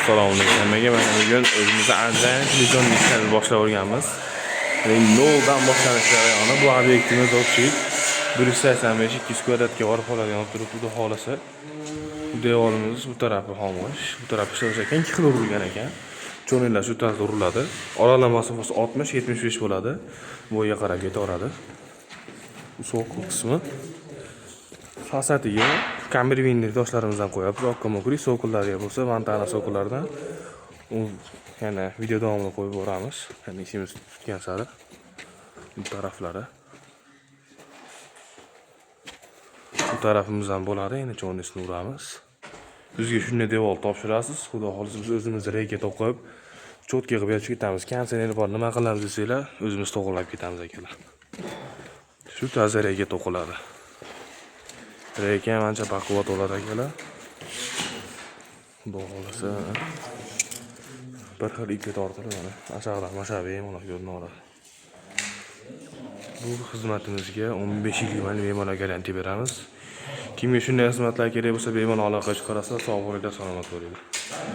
Assalomu alaykum hammaga. Mana bugun o'zimizni anchayin televizor ishlarni boshlab o'rganamiz. Noldan boshlanish jarayoni. Bu obyektimiz общий 185-200 kvadratga olib qoladigan turib, xudo xolasa. Bu devorimiz bu tarafi xomush, bu tarafi ishlash ekan, 2 xil urilgan ekan. Cho'nillar shu tarzda uriladi. Oraliq masofasi 60-75 bo'ladi. Bo'yiga qarab ketaveradi. Bu so'q qismi. Fasadiga kamervinli toshlarimizdan qo'yamiz. Okkamokri so'qillarga bo'lsa, vantana so'qillardan yana video davomida qo'yib boramiz. Ya'ni ishimiz tutgan sari bu taraflari. Bu tarafimizdan bo'ladi, yana cho'nisini uramiz. Sizga shunday devor topshirasiz. Xudo xolisa biz o'zimiz reyga to'qib, cho'tka qilib yechib ketamiz. Kondisioner bor, nima qilamiz desanglar, o'zimiz to'g'rilab ketamiz akalar. Shu tarzda reyga to'qiladi. Reyga ancha baquvvat bo'ladi akalar. Xudo xolisa bir xil ipga tortilib mana asoqlar mashabi mana ko'rinadi. Bu xizmatimizga 15 yilga bemalol garantiya beramiz. Kimga shunday xizmatlar kerak bo'lsa bemalol aloqa qilib qarasa, sog' bo'linglar, salomat bo'linglar.